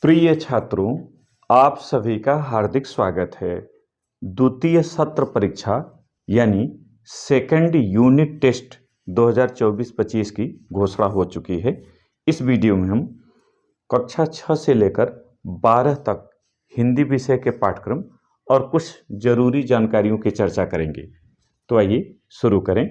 प्रिय छात्रों, आप सभी का हार्दिक स्वागत है। द्वितीय सत्र परीक्षा यानी सेकंड यूनिट टेस्ट 2024-25 की घोषणा हो चुकी है। इस वीडियो में हम कक्षा 6 से लेकर 12 तक हिंदी विषय के पाठ्यक्रम और कुछ जरूरी जानकारियों की चर्चा करेंगे। तो आइए शुरू करें।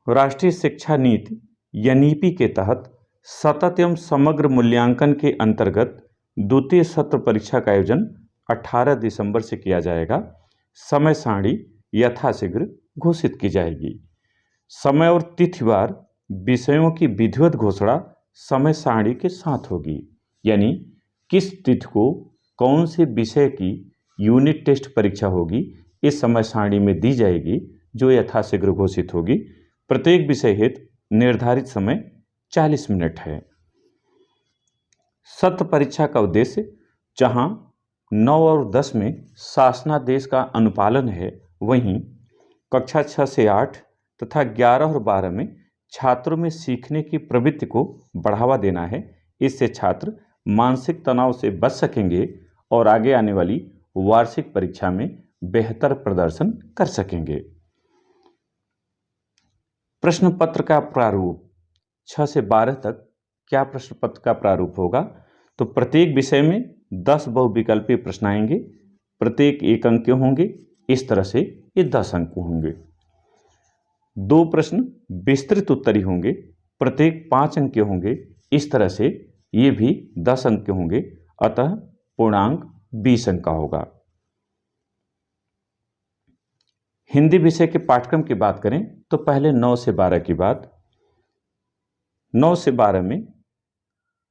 राष्ट्रीय शिक्षा नीति (एनईपी) के तहत सतत एवं समग्र मूल्यांकन के अंतर्गत द्वितीय सत्र परीक्षा का आयोजन 18 दिसंबर से किया जाएगा। समय सारणी यथाशीघ्र घोषित की जाएगी। समय और तिथिवार विषयों की विधिवत घोषणा समय सारणी के साथ होगी, यानी किस तिथि को कौन से विषय की यूनिट टेस्ट परीक्षा होगी इस समय सारणी में दी जाएगी, जो यथाशीघ्र घोषित होगी। प्रत्येक विषय हेतु निर्धारित समय 40 मिनट है। सत्र परीक्षा का उद्देश्य जहां 9 और 10 में शासनादेश का अनुपालन है, वहीं कक्षा 6 से 8 तथा 11 और 12 में छात्रों में सीखने की प्रवृत्ति को बढ़ावा देना है। इससे छात्र मानसिक तनाव से बच सकेंगे और आगे आने वाली वार्षिक परीक्षा में बेहतर प्रदर्शन कर सकेंगे। प्रश्न पत्र का प्रारूप 6 से 12 तक क्या प्रश्न पत्र का प्रारूप होगा? तो प्रत्येक विषय में 10 बहुविकल्पीय प्रश्न आएंगे। प्रत्येक 1 अंक के होंगे। इस तरह से ये 10 अंक होंगे। 2 प्रश्न विस्तृत उत्तरी होंगे। प्रत्येक 5 अंक के होंगे। इस तरह से ये भी 10 अंक के होंगे। अतः पूर्णांक 20 अंक का होगा। हिंदी विषय के पाठ्यक्रम की बात करें तो पहले 9 से 12 की बात। 9 से 12 में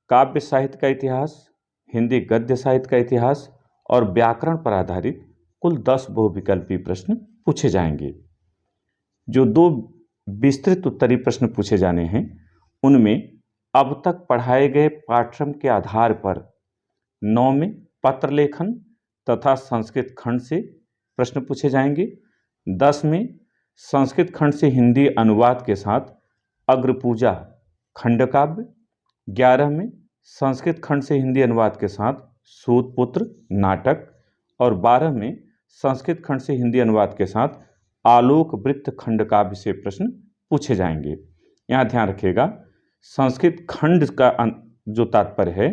काव्य साहित्य का इतिहास, हिंदी गद्य साहित्य का इतिहास और व्याकरण पर आधारित कुल 10 बहुविकल्पीय प्रश्न पूछे जाएंगे। जो 2 विस्तृत उत्तरी प्रश्न पूछे जाने हैं, उनमें अब तक पढ़ाए गए पाठ्यक्रम के आधार पर 9 में पत्र लेखन तथा संस्कृत खंड से प्रश्न पूछे जाएंगे। 10 में संस्कृत खंड से हिंदी अनुवाद के साथ अग्रपूजा खंडकाव्य, 11 में संस्कृत खंड से हिंदी अनुवाद के साथ सूतपुत्र नाटक और 12 में संस्कृत खंड से हिंदी अनुवाद के साथ आलोक वृत्त खंडकाव्य से प्रश्न पूछे जाएंगे। यहाँ ध्यान रखिएगा, संस्कृत खंड का जो तात्पर्य है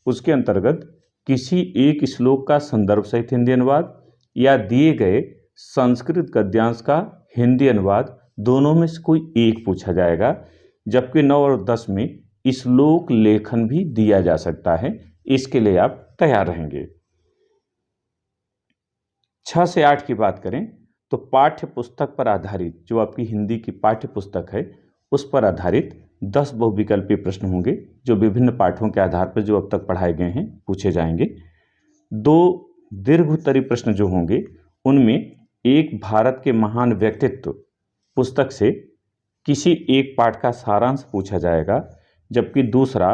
उसके अंतर्गत किसी एक श्लोक का संदर्भ सहित हिंदी अनुवाद या दिए गए संस्कृत गद्यांश का हिंदी अनुवाद, दोनों में से कोई एक पूछा जाएगा। जबकि 9 और 10 में श्लोक लेखन भी दिया जा सकता है। इसके लिए आप तैयार रहेंगे। 6 से 8 की बात करें तो पाठ्य पुस्तक पर आधारित, जो आपकी हिंदी की पाठ्य पुस्तक है उस पर आधारित 10 बहुविकल्पीय प्रश्न होंगे, जो विभिन्न पाठों के आधार पर जो अब तक पढ़ाए गए हैं पूछे जाएंगे। 2 दीर्घ उत्तरी प्रश्न जो होंगे, उनमें एक भारत के महान व्यक्तित्व पुस्तक से किसी एक पाठ का सारांश पूछा जाएगा, जबकि दूसरा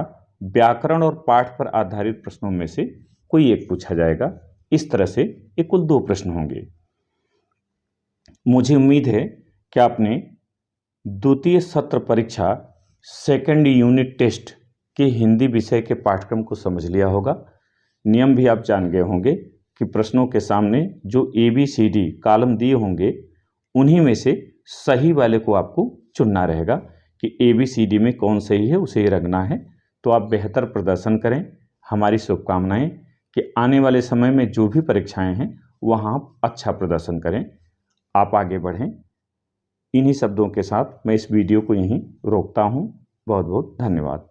व्याकरण और पाठ पर आधारित प्रश्नों में से कोई एक पूछा जाएगा। इस तरह से ये कुल 2 प्रश्न होंगे। मुझे उम्मीद है कि आपने द्वितीय सत्र परीक्षा सेकंड यूनिट टेस्ट के हिंदी विषय के पाठ्यक्रम को समझ लिया होगा। नियम भी आप जान गए होंगे कि प्रश्नों के सामने जो ABCD कॉलम दिए होंगे, उन्हीं में से सही वाले को आपको चुनना रहेगा कि ABCD में कौन सही है, उसे ही रखना है। तो आप बेहतर प्रदर्शन करें। हमारी शुभकामनाएं कि आने वाले समय में जो भी परीक्षाएं हैं वहाँ आप अच्छा प्रदर्शन करें, आप आगे बढ़ें। इन्हीं शब्दों के साथ मैं इस वीडियो को यहीं रोकता हूँ। बहुत बहुत धन्यवाद।